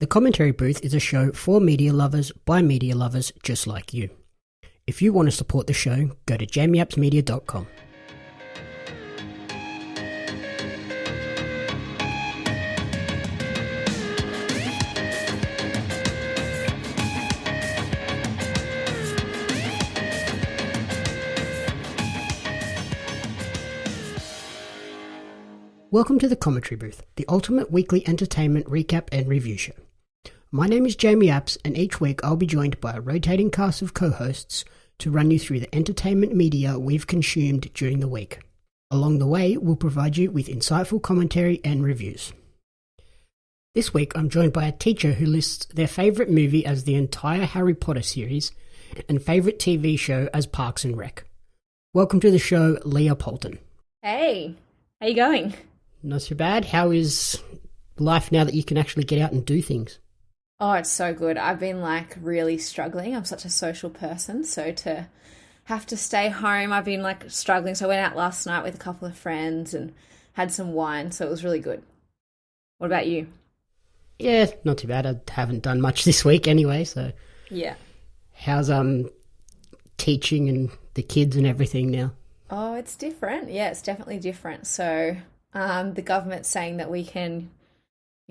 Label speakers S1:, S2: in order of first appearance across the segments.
S1: The Commentary Booth is a show for media lovers by media lovers just like you. If you want to support the show, go to jamiapsmedia.com. Welcome to the Commentary Booth, the ultimate weekly entertainment recap and review show. My name is Jamie Apps, and each week I'll be joined by a rotating cast of co-hosts to run you through the entertainment media we've consumed during the week. Along the way, we'll provide you with insightful commentary and reviews. This week I'm joined by a teacher who lists their favourite movie as the entire Harry Potter series and favourite TV show as Parks and Rec. Welcome to the show, Leigha Poulton.
S2: Hey, how you going?
S1: Not so bad. How is life now that you can actually get out and do things?
S2: Oh, it's so good. I've been really struggling. I'm such a social person, so to have to stay home, I've been struggling. So I went out last night with a couple of friends and had some wine, so it was really good. What about you?
S1: Yeah, not too bad. I haven't done much this week anyway, so.
S2: Yeah.
S1: How's teaching and the kids and everything now?
S2: Oh, it's different. Yeah, it's definitely different. So the government's saying that we can,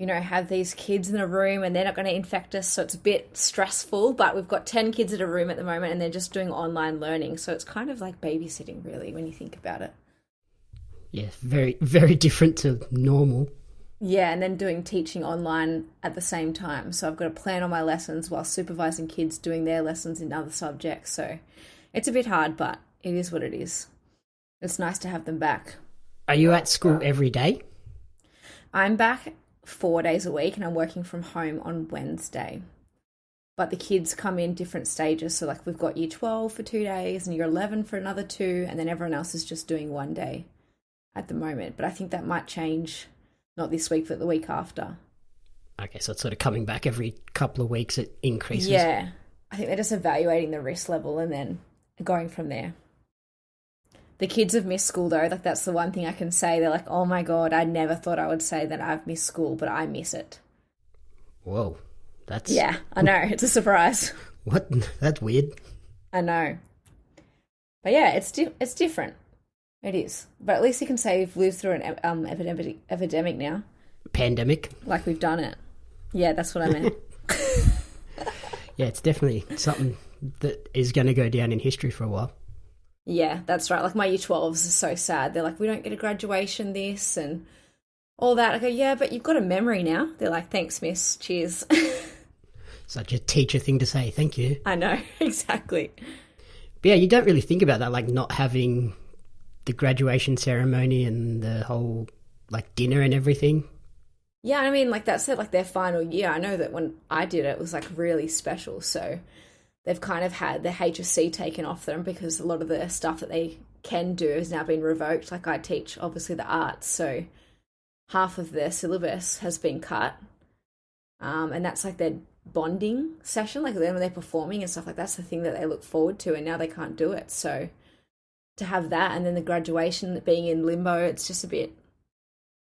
S2: have these kids in a room and they're not going to infect us. So it's a bit stressful, but we've got 10 kids in a room at the moment and they're just doing online learning. So it's kind of like babysitting, really, when you think about it.
S1: Yeah, very, very different to normal.
S2: Yeah, and then doing teaching online at the same time. So I've got to plan all my lessons while supervising kids doing their lessons in other subjects. So it's a bit hard, but it is what it is. It's nice to have them back.
S1: Are you at school every day?
S2: I'm back 4 days a week and I'm working from home on Wednesday. But the kids come in different stages. So we've got year 12 for 2 days and year 11 for another 2. And then everyone else is just doing 1 day at the moment. But I think that might change, not this week, but the week after.
S1: Okay, so it's sort of coming back every couple of weeks, it increases.
S2: Yeah, I think they're just evaluating the risk level and then going from there. The kids have missed school though, that's the one thing I can say. They're like, oh my God, I never thought I would say that I've missed school, but I miss it.
S1: Whoa, that's...
S2: Yeah, I know, it's a surprise.
S1: What? That's weird.
S2: I know. But yeah, it's different. It is. But at least you can say you've lived through an epidemic now.
S1: Pandemic.
S2: Like we've done it. Yeah, that's what I meant.
S1: Yeah, it's definitely something that is going to go down in history for a while.
S2: Yeah, that's right. My year 12s are so sad. They're like, we don't get a graduation this and all that. I go, yeah, but you've got a memory now. They're like, thanks, miss. Cheers.
S1: Such a teacher thing to say. Thank you.
S2: I know, exactly.
S1: But yeah, you don't really think about that, not having the graduation ceremony and the whole, dinner and everything.
S2: Yeah, I mean, that's it, their final year. I know that when I did it, it was, really special. So they've kind of had the HSC taken off them because a lot of the stuff that they can do has now been revoked. I teach, obviously, the arts, so half of their syllabus has been cut. And that's, their bonding session, then when they're performing and stuff that's the thing that they look forward to, and now they can't do it. So to have that and then the graduation being in limbo, it's just a bit...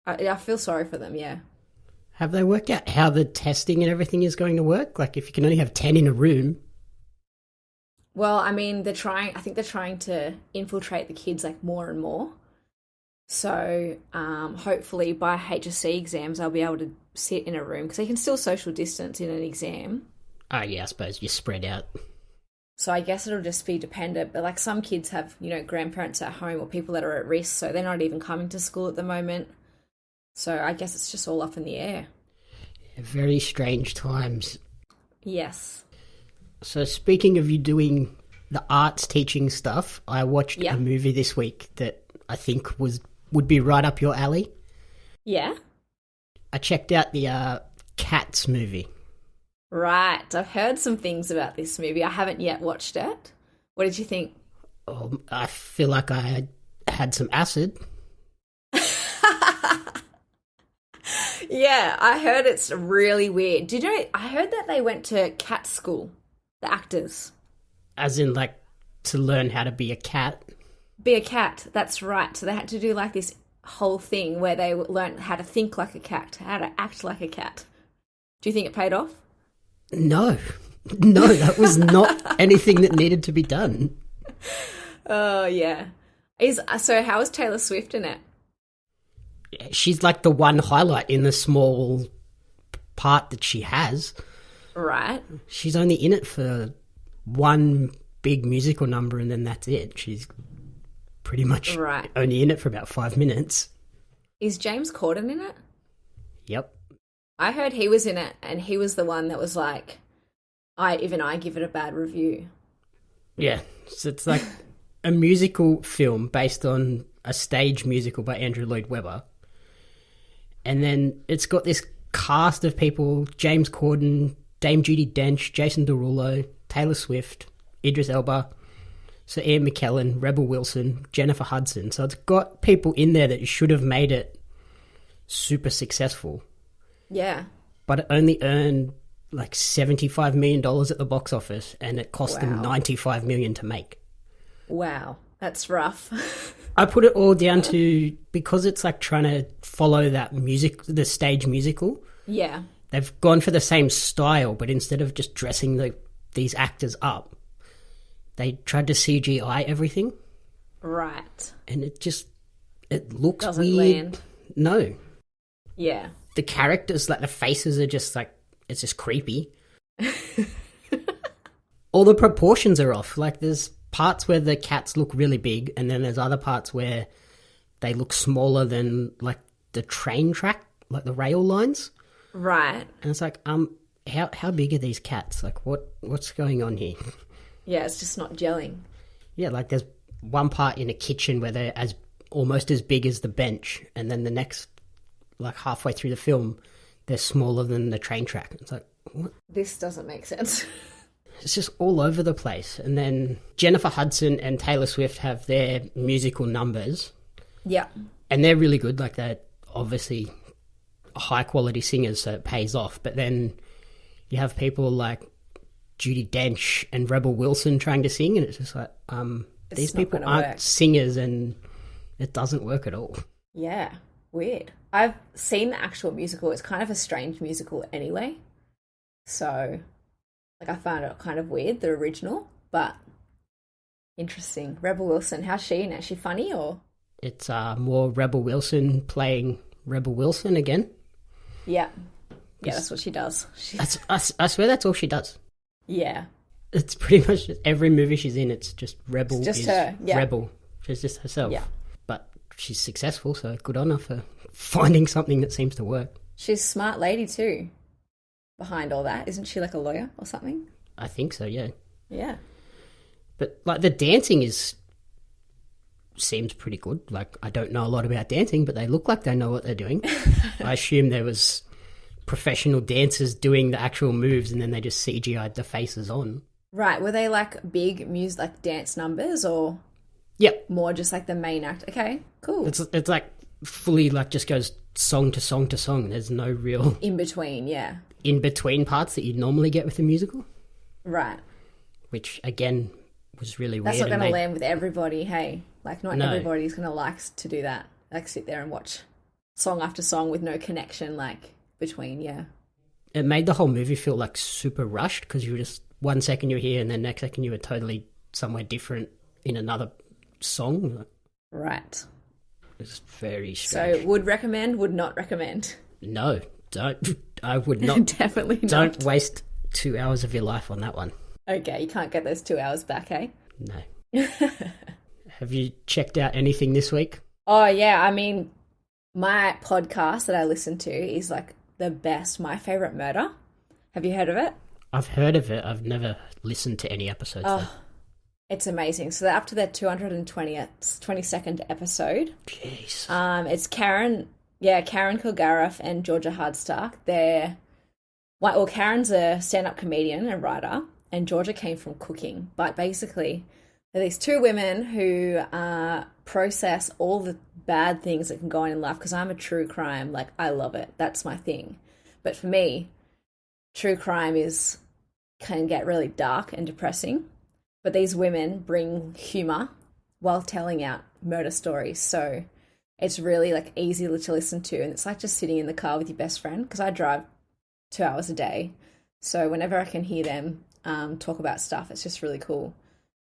S2: I feel sorry for them, yeah.
S1: Have they worked out how the testing and everything is going to work? If you can only have 10 in a room...
S2: Well, I mean, I think they're trying to infiltrate the kids more and more. So hopefully by HSC exams, I'll be able to sit in a room because they can still social distance in an exam.
S1: Oh, yeah, I suppose you're spread out.
S2: So I guess it'll just be dependent. But some kids have, grandparents at home or people that are at risk. So they're not even coming to school at the moment. So I guess it's just all up in the air.
S1: Very strange times.
S2: Yes.
S1: So speaking of you doing the arts teaching stuff, I watched a movie this week that I think would be right up your alley.
S2: Yeah?
S1: I checked out the Cats movie.
S2: Right. I've heard some things about this movie. I haven't yet watched it. What did you think?
S1: Oh, I feel like I had some acid.
S2: Yeah, I heard it's really weird. Did you know, I heard that they went to cat school. The actors.
S1: As in, to learn how to be a cat?
S2: Be a cat, that's right. So they had to do, this whole thing where they learned how to think like a cat, how to act like a cat. Do you think it paid off?
S1: No, that was not anything that needed to be done.
S2: Oh, yeah. So how is Taylor Swift in it?
S1: She's like the one highlight in the small part that she has.
S2: Right.
S1: She's only in it for one big musical number and then that's it. She's pretty much only in it for about 5 minutes.
S2: Is James Corden in it?
S1: Yep.
S2: I heard he was in it and he was the one that was like, I give it a bad review.
S1: Yeah. So it's like a musical film based on a stage musical by Andrew Lloyd Webber. And then it's got this cast of people: James Corden, Dame Judi Dench, Jason Derulo, Taylor Swift, Idris Elba, Sir Ian McKellen, Rebel Wilson, Jennifer Hudson. So it's got people in there that should have made it super successful.
S2: Yeah.
S1: But it only earned like $75 million at the box office and it cost them $95 million to make.
S2: Wow. That's rough.
S1: I put it all down to, because it's like trying to follow that the stage musical.
S2: Yeah.
S1: They've gone for the same style, but instead of just dressing these actors up, they tried to CGI everything.
S2: Right.
S1: And it looks
S2: doesn't
S1: weird.
S2: land.
S1: No.
S2: Yeah.
S1: The characters, like the faces are just like, it's just creepy. All the proportions are off. Like there's parts where the cats look really big and then there's other parts where they look smaller than like the train track, like the rail lines.
S2: Right.
S1: And it's like, how big are these cats? Like what's going on here?
S2: Yeah, it's just not gelling.
S1: Yeah, like there's one part in a kitchen where they're almost as big as the bench, and then the next, like halfway through the film, they're smaller than the train track. It's like, what?
S2: This doesn't make sense.
S1: It's just all over the place. And then Jennifer Hudson and Taylor Swift have their musical numbers.
S2: Yeah.
S1: And they're really good. Like they're obviously high quality singers, so it pays off. But then you have people like Judi Dench and Rebel Wilson trying to sing, and it's just like, these people aren't singers and it doesn't work at all.
S2: Yeah, weird. I've seen the actual musical. It's kind of a strange musical anyway. So, like, I found it kind of weird, the original, but interesting. Rebel Wilson, how's she in it? Is she funny or?
S1: It's more Rebel Wilson playing Rebel Wilson again.
S2: Yeah. Yeah, that's what she does.
S1: I swear that's all she does.
S2: Yeah.
S1: It's pretty much just every movie she's in, it's just Rebel
S2: it's just her. Yeah.
S1: Rebel. She's just herself.
S2: Yeah.
S1: But she's successful, so good on her for finding something that seems to work.
S2: She's a smart lady too, behind all that. Isn't she like a lawyer or something?
S1: I think so, yeah.
S2: Yeah.
S1: But like the dancing seems pretty good. Like I don't know a lot about dancing, but they look like they know what they're doing. I assume there was professional dancers doing the actual moves and then they just CGI'd the faces on.
S2: Right. Were they like big like dance numbers or?
S1: Yep.
S2: More just like the main act. Okay, cool.
S1: It's like fully like just goes song to song to song. There's no real
S2: in between, yeah.
S1: In between parts that you'd normally get with a musical.
S2: Right.
S1: Which again was really
S2: That's
S1: weird.
S2: That's not going to land with everybody, hey. Like not
S1: No.
S2: everybody's going to like to do that. Like sit there and watch song after song with no connection like between, yeah.
S1: It made the whole movie feel like super rushed because you were just 1 second you're here and then next second you were totally somewhere different in another song.
S2: Right.
S1: It's very strange.
S2: So would recommend, would not recommend?
S1: No, don't. I would not.
S2: Definitely not.
S1: Don't waste 2 hours of your life on that one.
S2: Okay, you can't get those 2 hours back, eh?
S1: No. Have you checked out anything this week?
S2: Oh, yeah. I mean, my podcast that I listen to is like the best. My Favorite Murder. Have you heard of it?
S1: I've heard of it. I've never listened to any episodes.
S2: Oh, it's amazing. So they're up to their 22nd episode.
S1: Jeez.
S2: It's Karen Kilgariff and Georgia Hardstark. Karen's a stand-up comedian and writer, and Georgia came from cooking. But basically, they're these two women who process all the bad things that can go on in life, because I'm a true crime. Like, I love it. That's my thing. But for me, true crime can get really dark and depressing. But these women bring humor while telling out murder stories. So it's really like easy to listen to. And it's like just sitting in the car with your best friend, because I drive 2 hours a day. So whenever I can hear them talk about stuff, it's just really cool.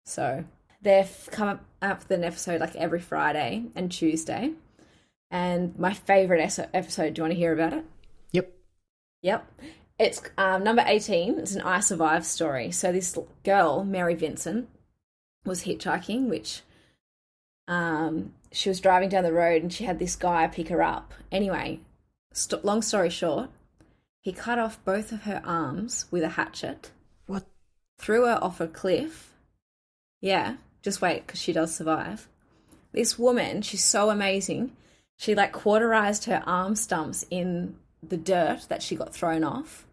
S2: So they've come up with an episode like every Friday and Tuesday. And my favourite episode, do you want to hear about it? Yep. It's number 18. It's an I Survived story. So this girl, Mary Vincent, was hitchhiking, which she was driving down the road and she had this guy pick her up. Anyway, long story short, he cut off both of her arms with a hatchet.
S1: What?
S2: Threw her off a cliff. Yeah, just wait, because she does survive. This woman, she's so amazing. She like cauterized her arm stumps in the dirt that she got thrown off,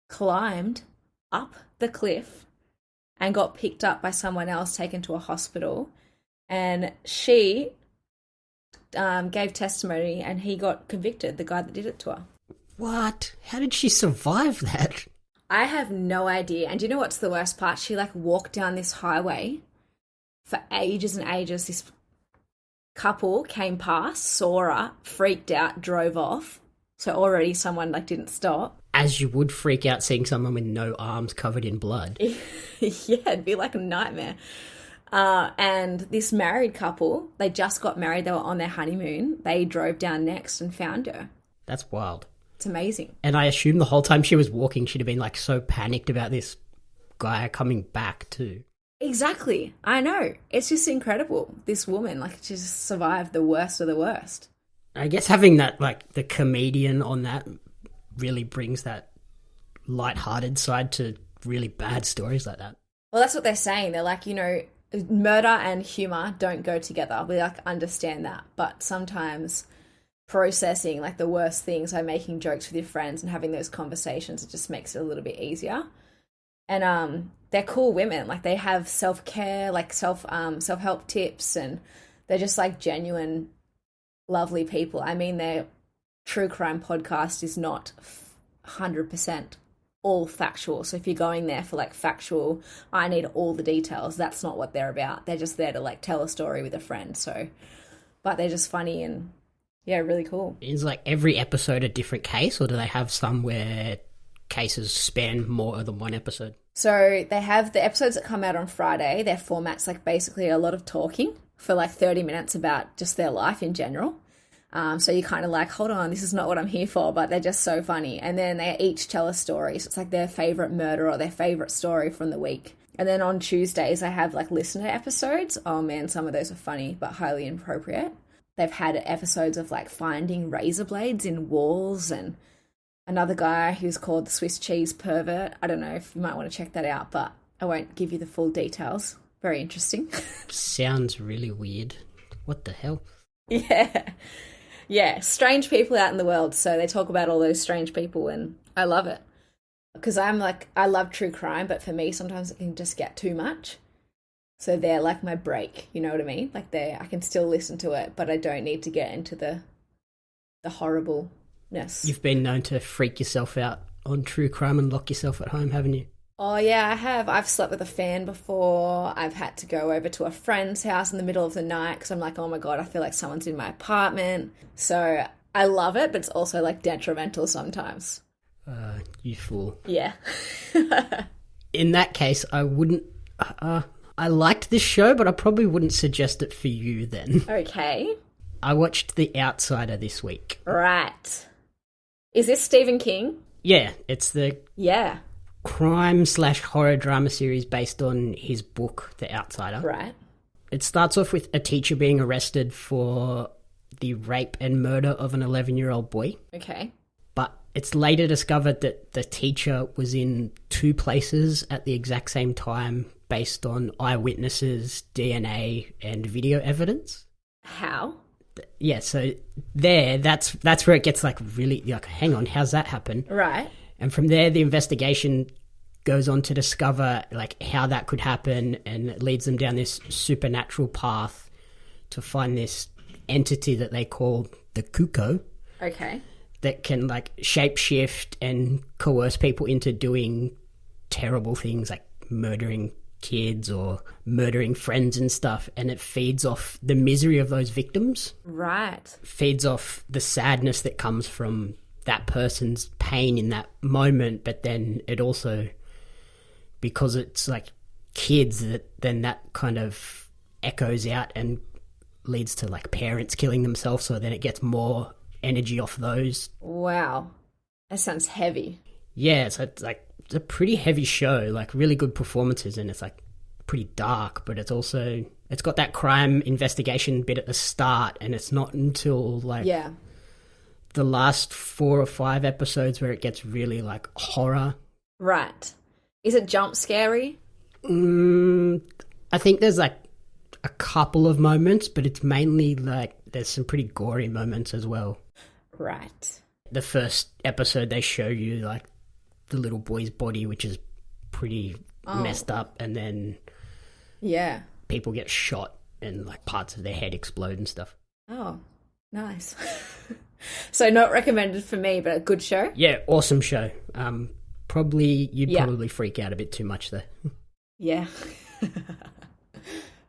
S2: climbed up the cliff, and got picked up by someone else, taken to a hospital. And she gave testimony and he got convicted, the guy that did it to her.
S1: What? How did she survive that?
S2: I have no idea. And do you know what's the worst part? She like walked down this highway for ages and ages. This couple came past, saw her, freaked out, drove off. So already someone like didn't stop.
S1: As you would freak out seeing someone with no arms covered in blood.
S2: Yeah, it'd be like a nightmare. And this married couple, they just got married. They were on their honeymoon. They drove down next and found her.
S1: That's wild.
S2: It's amazing.
S1: And I assume the whole time she was walking, she'd have been like so panicked about this guy coming back too.
S2: Exactly. I know. It's just incredible. This woman, like, she just survived the worst of the worst.
S1: I guess having that, like, the comedian on that really brings that lighthearted side to really bad stories like that.
S2: Well, that's what they're saying. They're like, you know, murder and humour don't go together. We, like, understand that. But sometimes processing, like, the worst things, like making jokes with your friends and having those conversations, it just makes it a little bit easier. And they're cool women. Like, they have self-care, like, self-help tips, and they're just, like, genuine, lovely people. I mean, their true crime podcast is not 100% all factual. So if you're going there for like factual, I need all the details, that's not what they're about. They're just there to like tell a story with a friend. So, but they're just funny and yeah, really cool.
S1: Is like every episode a different case, or do they have some where cases span more than one episode?
S2: So they have the episodes that come out on Friday. Their format's like basically a lot of talking for like 30 minutes about just their life in general. So you kind of like, hold on, this is not what I'm here for, but they're just so funny. And then they each tell a story. So it's like their favourite murder or their favourite story from the week. And then on Tuesdays, I have like listener episodes. Oh man, some of those are funny, but highly inappropriate. They've had episodes of like finding razor blades in walls, and another guy who's called the Swiss Cheese Pervert. I don't know if you might want to check that out, but I won't give you the full details. Very interesting.
S1: Sounds really weird. What the hell?
S2: Yeah, strange people out in the world. So they talk about all those strange people, and I love it. Because I'm like, I love true crime, but for me, sometimes it can just get too much. So they're like my break, you know what I mean? Like I can still listen to it, but I don't need to get into the horribleness.
S1: You've been known to freak yourself out on true crime and lock yourself at home, haven't you?
S2: Oh, yeah, I have. I've slept with a fan before. I've had to go over to a friend's house in the middle of the night because I'm like, oh my God, I feel like someone's in my apartment. So I love it, but it's also like detrimental sometimes.
S1: You fool.
S2: Yeah.
S1: In that case, I wouldn't... I liked this show, but I probably wouldn't suggest it for you then.
S2: Okay.
S1: I watched The Outsider this week.
S2: Right. Is this Stephen King?
S1: Yeah, it's the...
S2: Yeah.
S1: crime/horror drama series based on his book, The Outsider.
S2: Right.
S1: It starts off with a teacher being arrested for the rape and murder of an 11-year-old boy.
S2: Okay.
S1: But it's later discovered that the teacher was in two places at the exact same time based on eyewitnesses, DNA, and video evidence.
S2: How?
S1: Yeah, so that's where it gets like really like, hang on, how's that happen?
S2: Right.
S1: And from there, the investigation goes on to discover like how that could happen, and it leads them down this supernatural path to find this entity that they call the Cuckoo.
S2: Okay.
S1: That can like shapeshift and coerce people into doing terrible things like murdering kids or murdering friends and stuff, and it feeds off the misery of those victims.
S2: Right.
S1: Feeds off the sadness that comes from that person's pain in that moment, but then it also, because it's like kids, then that kind of echoes out and leads to like parents killing themselves, so then it gets more energy off those.
S2: Wow. That sounds heavy.
S1: Yeah, so it's like it's a pretty heavy show, like really good performances, and it's like pretty dark, but it's also, it's got that crime investigation bit at the start, and it's not until like the last 4 or 5 episodes where it gets really like horror.
S2: Right. Is it jump scary?
S1: I think there's like a couple of moments, but it's mainly like there's some pretty gory moments as well.
S2: Right.
S1: The first episode they show you like the little boy's body, which is pretty messed up, and then people get shot and like parts of their head explode and stuff.
S2: Oh, nice. So not recommended for me, but a good show?
S1: Yeah, awesome show. You'd probably freak out a bit too much though.
S2: Yeah.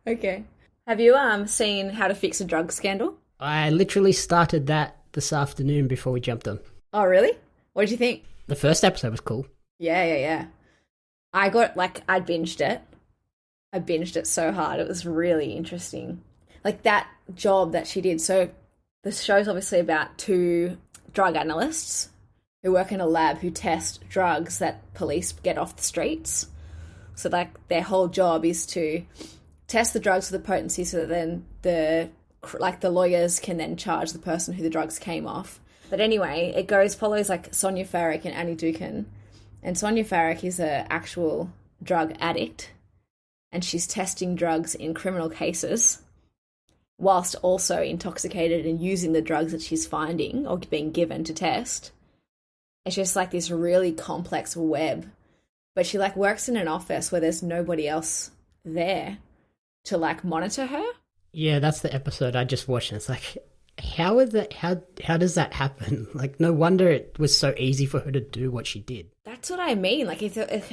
S2: Okay. Have you seen How to Fix a Drug Scandal? I
S1: literally started that this afternoon before we jumped on.
S2: Oh, really? What did you think?
S1: The first episode was cool.
S2: Yeah. I binged it. I binged it so hard. It was really interesting. Like that job that she did. So the show's obviously about 2 drug analysts who work in a lab who test drugs that police get off the streets. So like their whole job is to test the drugs for the potency, so that then the lawyers can then charge the person who the drugs came off. But anyway, it follows like Sonia Farrick and Annie Dukin. And Sonia Farrick is an actual drug addict, and she's testing drugs in criminal cases whilst also intoxicated and using the drugs that she's finding or being given to test. It's just like this really complex web. But she like works in an office where there's nobody else there to like monitor her. Yeah,
S1: that's the episode I just watched, and it's like, how does that happen? Like, no wonder it was so easy for her to do what she did.
S2: That's what I mean. Like,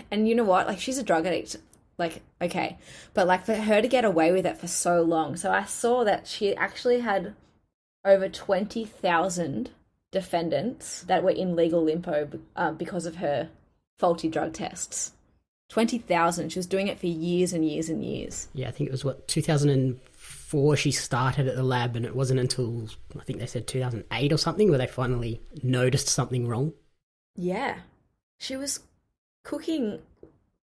S2: and you know what? Like, she's a drug addict. Like, okay, but like for her to get away with it for so long. So I saw that she actually had over 20,000 defendants that were in legal limbo because of her faulty drug tests. 20,000. She was doing it for years and years and years.
S1: Yeah, I think it was 2004 she started at the lab, and it wasn't until I think they said 2008 or something where they finally noticed something wrong.
S2: Yeah. She was cooking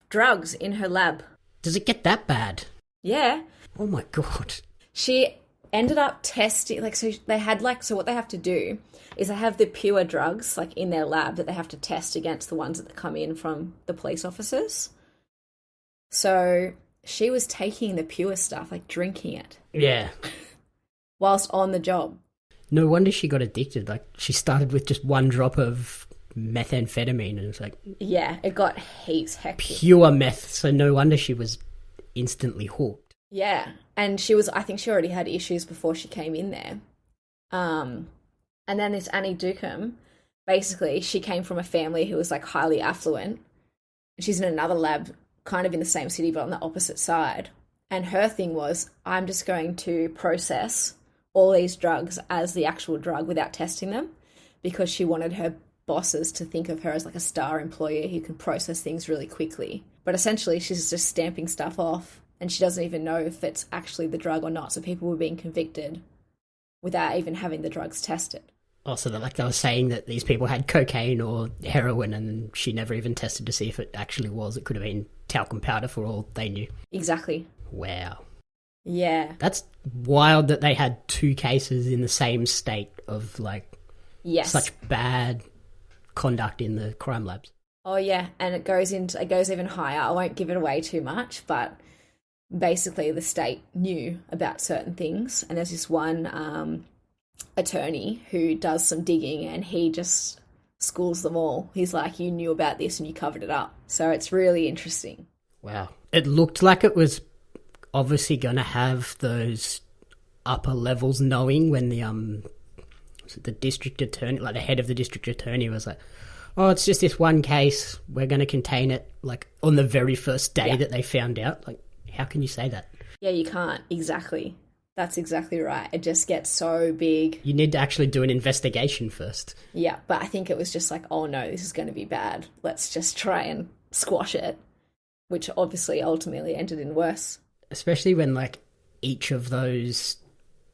S2: drugs in her lab.
S1: Does it get that bad?
S2: Yeah.
S1: Oh my God.
S2: She ended up testing, like, so they had like, so what they have to do is they have the pure drugs like in their lab that they have to test against the ones that come in from the police officers. So she was taking the pure stuff, like drinking it.
S1: Yeah.
S2: Whilst on the job.
S1: No wonder she got addicted. Like, she started with just 1 drop of methamphetamine, and it's like,
S2: yeah, it got heaps hectic.
S1: Pure meth, so no wonder she was instantly hooked.
S2: Yeah, and I think she already had issues before she came in there. And then this Annie Dukin, basically, she came from a family who was like highly affluent. She's in another lab, kind of in the same city, but on the opposite side. And her thing was, I'm just going to process all these drugs as the actual drug without testing them, because she wanted her bosses to think of her as like a star employee who can process things really quickly. But essentially, she's just stamping stuff off, and she doesn't even know if it's actually the drug or not. So people were being convicted without even having the drugs tested.
S1: Oh, so they were saying that these people had cocaine or heroin, and she never even tested to see if it actually was. It could have been talcum powder for all they knew.
S2: Exactly.
S1: Wow.
S2: Yeah.
S1: That's wild that they had 2 cases in the same state of like such bad conduct in the crime labs.
S2: Oh yeah, and it goes even higher. I won't give it away too much, but basically the state knew about certain things, and there's this one attorney who does some digging, and he just schools them all. He's like, you knew about this and you covered it up. So it's really interesting.
S1: Wow. It looked like it was obviously going to have those upper levels knowing when the district attorney, like the head of the district attorney, was like, oh, it's just this one case, we're going to contain it, like on the very first day that they found out. Like, how can you say that?
S2: Yeah, you can't. Exactly. That's exactly right. It just gets so big.
S1: You need to actually do an investigation first.
S2: Yeah, but I think it was just like, oh no, this is going to be bad. Let's just try and squash it, which obviously ultimately ended in worse.
S1: Especially when, like, each of those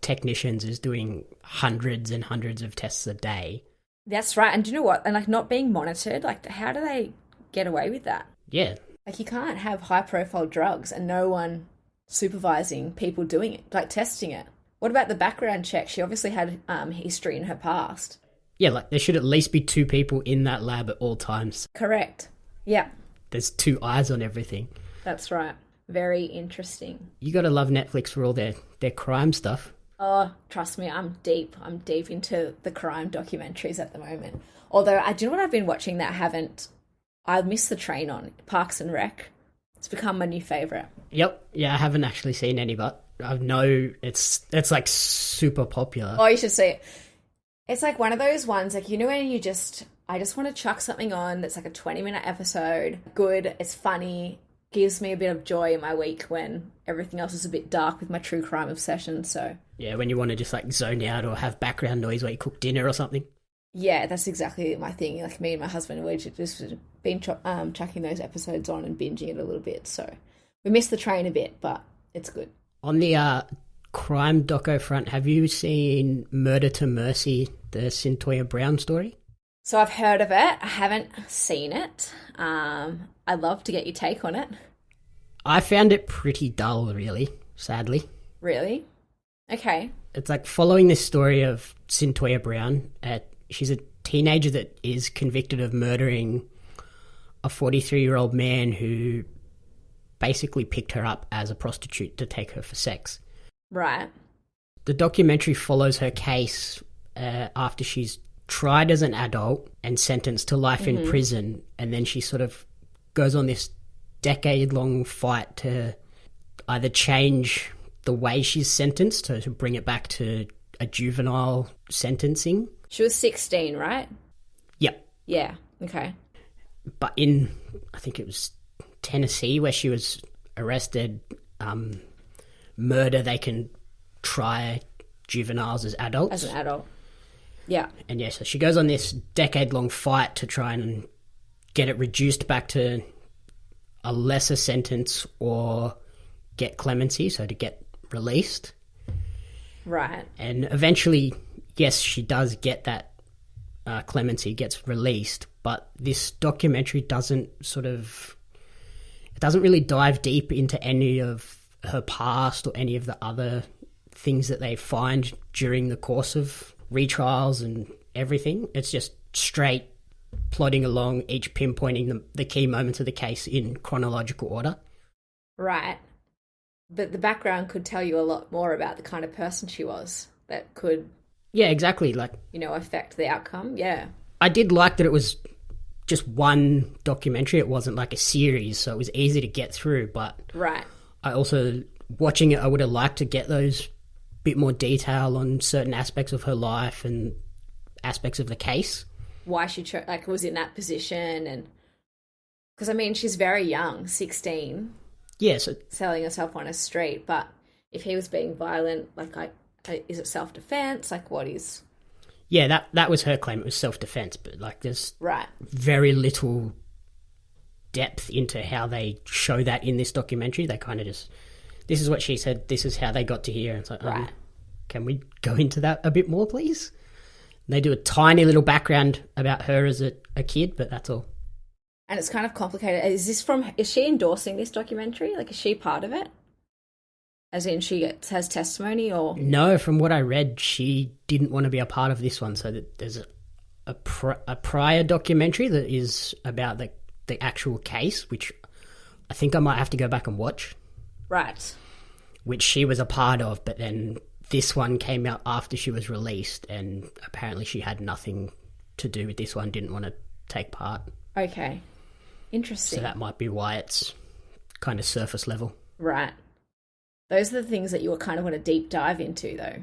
S1: technicians is doing hundreds and hundreds of tests a day.
S2: That's right. And do you know what? And like not being monitored, like how do they get away with that?
S1: Yeah.
S2: Like you can't have high profile drugs and no one supervising people doing it, like testing it. What about the background check? She obviously had history in her past.
S1: Yeah, like there should at least be 2 people in that lab at all times.
S2: Correct. Yeah.
S1: There's 2 eyes on everything.
S2: That's right. Very interesting.
S1: You gotta love Netflix for all their crime stuff.
S2: Oh, trust me, I'm deep into the crime documentaries at the moment. Although, do you know what I've been watching that I missed the train on? Parks and Rec. It's become my new favourite.
S1: Yep. Yeah, I haven't actually seen any, but I know it's like super popular.
S2: Oh, you should see it. It's like one of those ones, like, you know, when I just want to chuck something on that's like a 20-minute episode. Good, it's funny, gives me a bit of joy in my week when everything else is a bit dark with my true crime obsession, so.
S1: Yeah, when you want to just like zone out or have background noise while you cook dinner or something.
S2: Yeah, that's exactly my thing. Like me and my husband, we've just been chucking those episodes on and binging it a little bit. So we missed the train a bit, but it's good.
S1: On the crime doco front, have you seen Murder to Mercy, the Cyntoia Brown story?
S2: So I've heard of it. I haven't seen it. I'd love to get your take on it.
S1: I found it pretty dull, really, sadly.
S2: Really? Okay.
S1: It's like following this story of Cyntoia Brown. She's a teenager that is convicted of murdering a 43-year-old man who basically picked her up as a prostitute to take her for sex.
S2: Right.
S1: The documentary follows her case after she's tried as an adult and sentenced to life in prison, and then she sort of goes on this decade-long fight to either change the way she's sentenced to bring it back to a juvenile sentencing.
S2: She was 16, right?
S1: Yep.
S2: Yeah, okay.
S1: But in, I think it was Tennessee, where she was arrested, murder, they can try juveniles as adults.
S2: As an adult. Yeah.
S1: And yeah, so she goes on this decade-long fight to try and get it reduced back to a lesser sentence or get clemency, so to get released.
S2: Right.
S1: And eventually, yes, she does get that clemency, gets released, but this documentary doesn't really dive deep into any of her past or any of the other things that they find during the course of retrials and everything. It's just straight plodding along, each pinpointing the key moments of the case in chronological order.
S2: Right. But the background could tell you a lot more about the kind of person she was that could...
S1: Yeah, exactly. Like,
S2: you know, affect the outcome. Yeah.
S1: I did like that it was just one documentary. It wasn't like a series, so it was easy to get through. But
S2: right.
S1: I also, watching it, I would have liked to get those bit more detail on certain aspects of her life and aspects of the case.
S2: Why she was in that position, and because I mean she's very young, 16.
S1: Yeah, so
S2: selling herself on a street. But if he was being violent, is it self-defense? Like, what is?
S1: Yeah, that was her claim. It was self-defense, but like there's
S2: right.
S1: very little depth into how they show that in this documentary. They kind of just, this is what she said, this is how they got to here. It's like,
S2: right.
S1: Can we go into that a bit more, please? They do a tiny little background about her as a kid, but that's all.
S2: And it's kind of complicated. Is she endorsing this documentary? Like, is she part of it? As in has testimony or?
S1: No, from what I read, she didn't want to be a part of this one. So that there's a prior documentary that is about the actual case, which I think I might have to go back and watch.
S2: Right.
S1: Which she was a part of, but then this one came out after she was released, and apparently she had nothing to do with this one, didn't want to take part.
S2: Okay. Interesting.
S1: So that might be why it's kind of surface level.
S2: Right. Those are the things that you kind of want to deep dive into, though.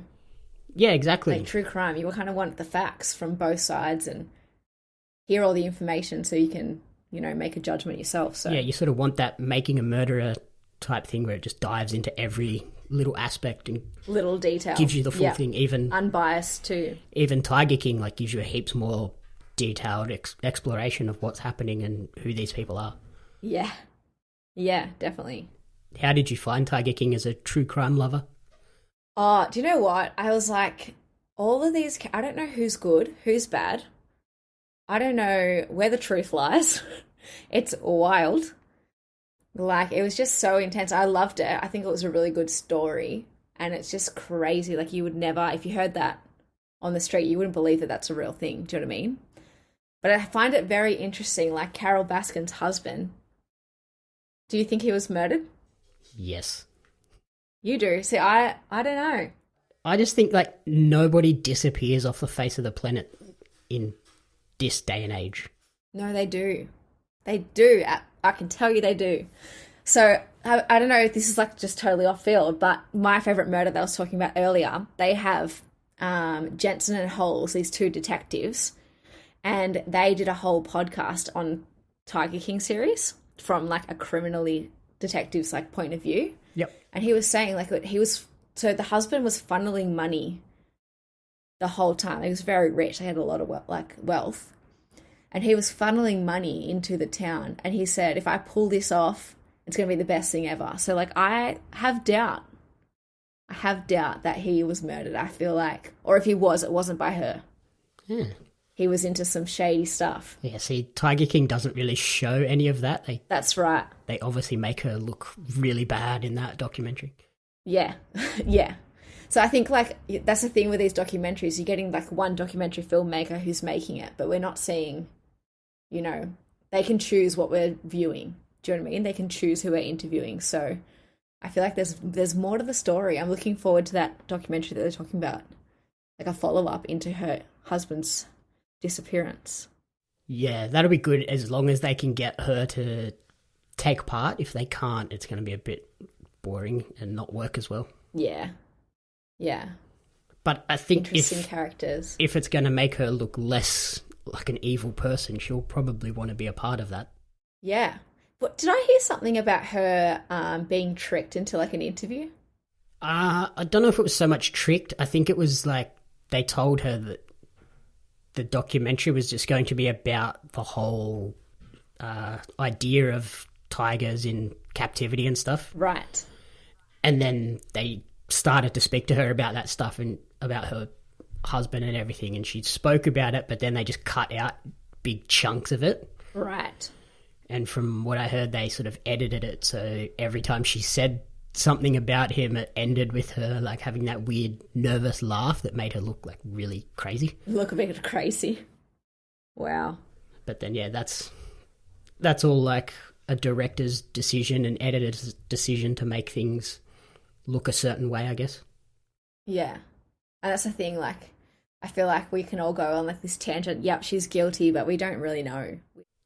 S1: Yeah, exactly.
S2: Like true crime, you kind of want the facts from both sides and hear all the information so you can, you know, make a judgment yourself. So
S1: yeah, you sort of want that Making a Murderer type thing where it just dives into every little aspect and
S2: little detail.
S1: Gives you the full thing. Even
S2: unbiased too.
S1: Even Tiger King like gives you a heaps more detailed exploration of what's happening and who these people are.
S2: Yeah, definitely.
S1: How did you find Tiger King as a true crime lover?
S2: Oh, do you know what? I was like, all of these, I don't know who's good, who's bad. I don't know where the truth lies. It's wild. Like, it was just so intense. I loved it. I think it was a really good story. And it's just crazy. Like, you would never, if you heard that on the street, you wouldn't believe that that's a real thing. Do you know what I mean? But I find it very interesting. Like, Carol Baskin's husband, do you think he was murdered?
S1: Yes.
S2: You do. See, I don't know.
S1: I just think, like, nobody disappears off the face of the planet in this day and age.
S2: No, they do. They do. I can tell you they do. So, I don't know if this is, like, just totally off field, but my favourite murder that I was talking about earlier, they have Jensen and Holes, these two detectives, and they did a whole podcast on Tiger King series from, like, a criminally detective's, like, point of view.
S1: Yep.
S2: And he was saying, like, so the husband was funneling money the whole time. He was very rich. He had a lot of wealth. And he was funneling money into the town. And he said, if I pull this off, it's going to be the best thing ever. So, like, I have doubt. I have doubt that he was murdered, I feel like. Or if he was, it wasn't by her.
S1: Yeah.
S2: He was into some shady stuff.
S1: Yeah, see, Tiger King doesn't really show any of that.
S2: That's right.
S1: They obviously make her look really bad in that documentary.
S2: Yeah, yeah. So I think, like, that's the thing with these documentaries. You're getting, like, one documentary filmmaker who's making it, but we're not seeing, you know, they can choose what we're viewing. Do you know what I mean? They can choose who we're interviewing. So I feel like there's more to the story. I'm looking forward to that documentary that they're talking about, like a follow-up into her husband's disappearance.
S1: Yeah, that'll be good as long as they can get her to take part. If they can't, it's going to be a bit boring and not work as well.
S2: Yeah.
S1: But I think
S2: interesting characters.
S1: If it's going to make her look less like an evil person, she'll probably want to be a part of that.
S2: Yeah. But did I hear something about her being tricked into, like, an interview?
S1: I don't know if it was so much tricked. I think it was like they told her that the documentary was just going to be about the whole idea of tigers in captivity and stuff.
S2: Right.
S1: And then they started to speak to her about that stuff and about her husband and everything, and she spoke about it, but then they just cut out big chunks of it.
S2: Right.
S1: And from what I heard, they sort of edited it, so every time she said something about him, it ended with her, like, having that weird nervous laugh that made her look, like, really crazy.
S2: Look a bit crazy. Wow.
S1: But then, yeah, that's all, like, a director's decision and editor's decision to make things look a certain way, I guess.
S2: Yeah. And that's the thing, like, I feel like we can all go on, like, this tangent. Yep, she's guilty, but we don't really know.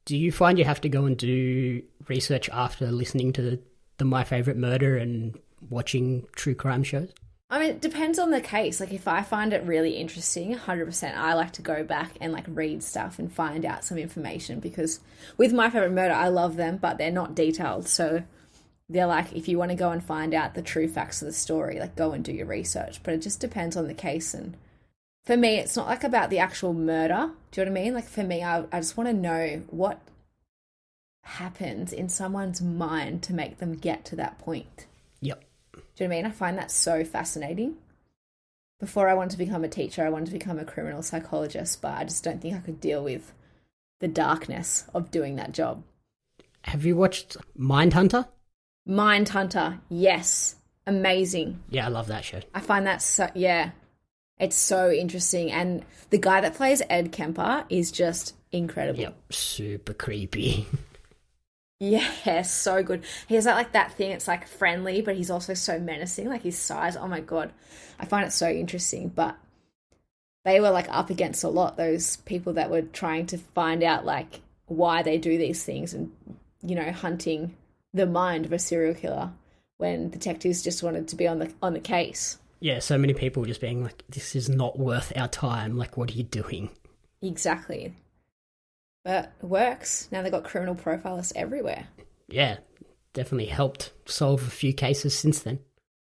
S1: Do you find you have to go and do research after listening to the My Favourite Murder and watching true crime shows?
S2: I mean, it depends on the case. Like, if I find it really interesting, 100%, I like to go back and, like, read stuff and find out some information, because with My Favourite Murder, I love them, but they're not detailed. So they're like, if you want to go and find out the true facts of the story, like, go and do your research. But it just depends on the case. And for me, it's not, like, about the actual murder. Do you know what I mean? Like, for me, I just want to know what happens in someone's mind to make them get to that point.
S1: Yep.
S2: Do you know what I mean? I find that so fascinating. Before I wanted to become a teacher, I wanted to become a criminal psychologist, but I just don't think I could deal with the darkness of doing that job.
S1: Have you watched Mindhunter?
S2: Mindhunter, yes. Amazing.
S1: Yeah, I love that show.
S2: I find that so, yeah. It's so interesting. And the guy that plays Ed Kemper is just incredible.
S1: Yep, super creepy.
S2: Yeah, so good. He has that thing, it's like friendly, but he's also so menacing, like his size. Oh my God. I find it so interesting. But they were, like, up against a lot, those people that were trying to find out, like, why they do these things and, you know, hunting the mind of a serial killer, when detectives just wanted to be on the case.
S1: Yeah, so many people just being like, this is not worth our time. Like, what are you doing?
S2: Exactly. But it works. Now they've got criminal profilers everywhere.
S1: Yeah, definitely helped solve a few cases since then.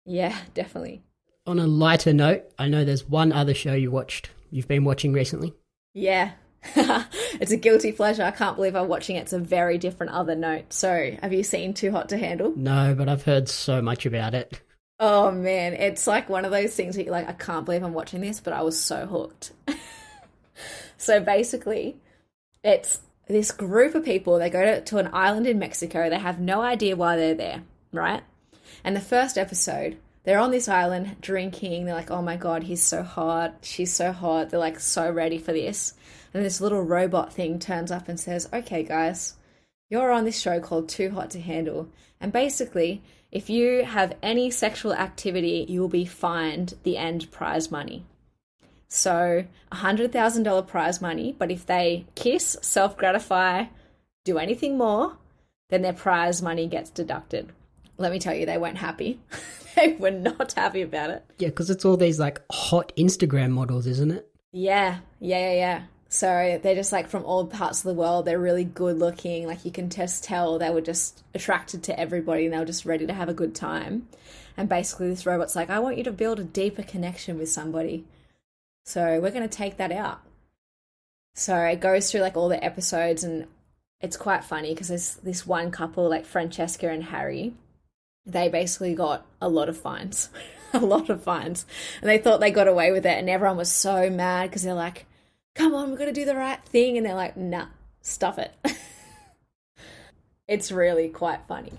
S2: Yeah, definitely.
S1: On a lighter note, I know there's one other show you've been watching recently.
S2: Yeah. It's a guilty pleasure. I can't believe I'm watching it. It's a very different other note. So, have you seen Too Hot to Handle?
S1: No, but I've heard so much about it.
S2: Oh man, it's like one of those things that you're like, I can't believe I'm watching this, but I was so hooked. So basically, it's this group of people, they go to an island in Mexico. They have no idea why they're there, right? And the first episode, they're on this island drinking. They're like, oh my God, he's so hot. She's so hot. They're like so ready for this. And this little robot thing turns up and says, okay, guys, you're on this show called Too Hot to Handle. And basically, if you have any sexual activity, you will be fined the end prize money. So $100,000 prize money, but if they kiss, self-gratify, do anything more, then their prize money gets deducted. Let me tell you, they weren't happy. They were not happy about it.
S1: Yeah, because it's all these like hot Instagram models, isn't it?
S2: Yeah. So they're just like from all parts of the world. They're really good looking. Like you can just tell they were just attracted to everybody and they were just ready to have a good time. And basically this robot's like, I want you to build a deeper connection with somebody. So we're going to take that out. So it goes through like all the episodes and it's quite funny because there's this one couple like Francesca and Harry. They basically got a lot of fines, a lot of fines. And they thought they got away with it and everyone was so mad because they're like, come on, we're going to do the right thing. And they're like, nah, stuff it. It's really quite funny.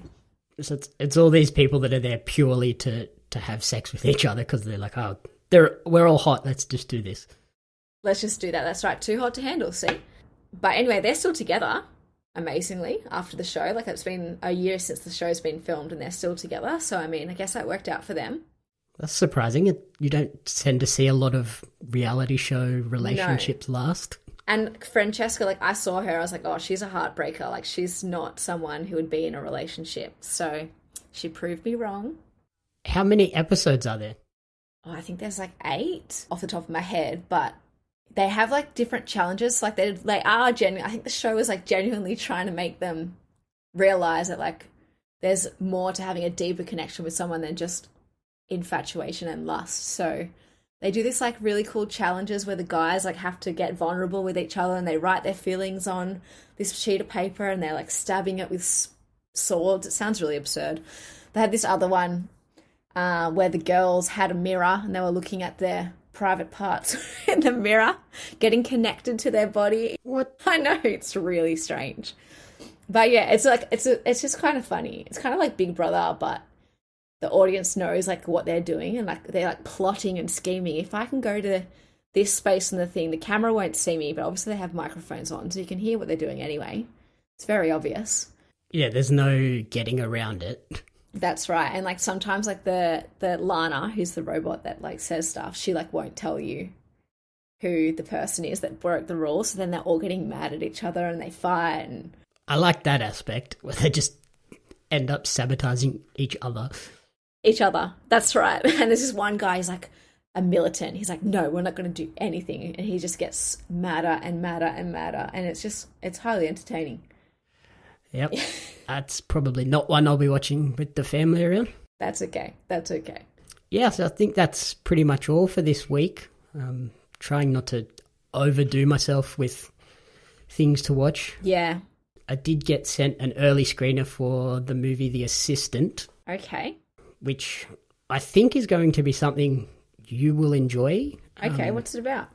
S1: So it's all these people that are there purely to have sex with each other because they're like, oh, we're all hot. Let's just do this.
S2: Let's just do that. That's right. Too hot to handle, see? But anyway, they're still together, amazingly, after the show. Like, it's been a year since the show's been filmed and they're still together. So, I mean, I guess that worked out for them.
S1: That's surprising. You don't tend to see a lot of reality show relationships last.
S2: And Francesca, like, I saw her, I was like, oh, she's a heartbreaker. Like, she's not someone who would be in a relationship. So, she proved me wrong.
S1: How many episodes are there?
S2: Oh, I think there's like 8 off the top of my head, but they have like different challenges. Like they are genuine. I think the show is like genuinely trying to make them realize that like there's more to having a deeper connection with someone than just infatuation and lust. So they do this like really cool challenges where the guys like have to get vulnerable with each other and they write their feelings on this sheet of paper and they're like stabbing it with swords. It sounds really absurd. They had this other one where the girls had a mirror and they were looking at their private parts in the mirror, getting connected to their body.
S1: What?
S2: I know, it's really strange. But yeah, it's like it's just kind of funny. It's kind of like Big Brother, but the audience knows like what they're doing and like they're like plotting and scheming. If I can go to this space and the thing, the camera won't see me, but obviously they have microphones on, so you can hear what they're doing anyway. It's very obvious.
S1: Yeah, there's no getting around it.
S2: That's right. And like sometimes like the Lana, who's the robot that like says stuff, she like won't tell you who the person is that broke the rules. So then they're all getting mad at each other and they fight. And
S1: I like that aspect where they just end up sabotaging each other.
S2: That's right. And there's this one guy, he's like a militant. He's like, no, we're not going to do anything. And he just gets madder and madder and madder. And it's highly entertaining.
S1: Yep. That's probably not one I'll be watching with the family around.
S2: That's okay.
S1: Yeah, so I think that's pretty much all for this week. Trying not to overdo myself with things to watch.
S2: Yeah.
S1: I did get sent an early screener for the movie The Assistant.
S2: Okay.
S1: Which I think is going to be something you will enjoy.
S2: Okay, what's it about?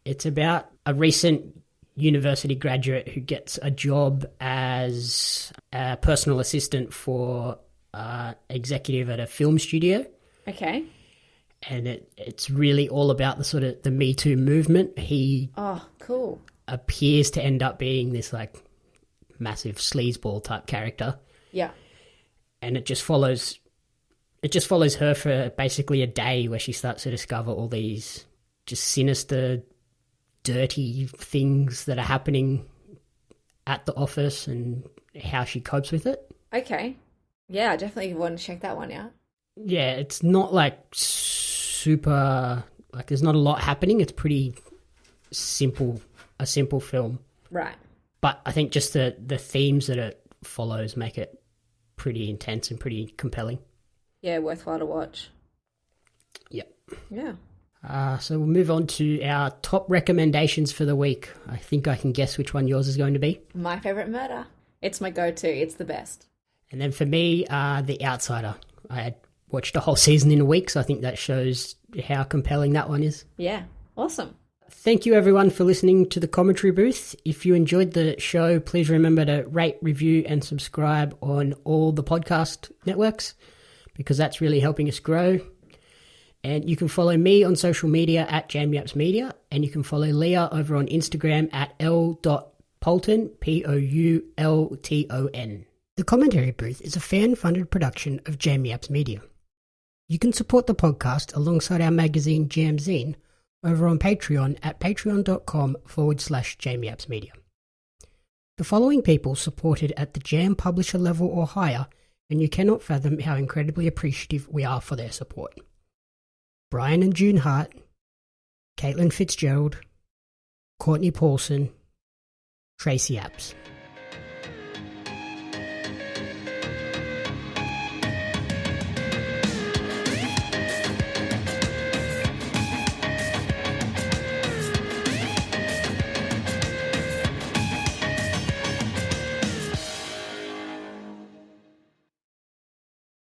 S1: It's about a recent university graduate who gets a job as a personal assistant for executive at a film studio.
S2: Okay.
S1: And it's really all about the sort of the Me Too movement. He
S2: cool.
S1: appears to end up being this like massive sleazeball type character.
S2: Yeah.
S1: And it just follows her for basically a day where she starts to discover all these just sinister, dirty things that are happening at the office and how she copes with it.
S2: Okay. Yeah, I definitely want to check that one out.
S1: Yeah, it's not like super, like there's not a lot happening. It's pretty simple, a simple film.
S2: Right.
S1: But I think just the themes that it follows make it pretty intense and pretty compelling.
S2: Yeah, worthwhile to watch.
S1: Yep.
S2: Yeah.
S1: So we'll move on to our top recommendations for the week. I think I can guess which one yours is going to be.
S2: My Favorite Murder. It's my go-to. It's the best.
S1: And then for me, The Outsider. I had watched a whole season in a week, so I think that shows how compelling that one is.
S2: Yeah, awesome.
S1: Thank you everyone for listening to the commentary booth. If you enjoyed the show, please remember to rate, review and subscribe on all the podcast networks because that's really helping us grow. And you can follow me on social media at JamieAppsMedia, and you can follow Leigha over on Instagram at l.poulton, Poulton. The Commentary Booth is a fan-funded production of Jamie Apps Media. You can support the podcast alongside our magazine Jam Zine over on Patreon at patreon.com/Jamie Apps Media. The following people supported at the Jam publisher level or higher, and you cannot fathom how incredibly appreciative we are for their support. Brian and June Hart, Caitlin Fitzgerald, Courtney Paulson, Tracy Apps.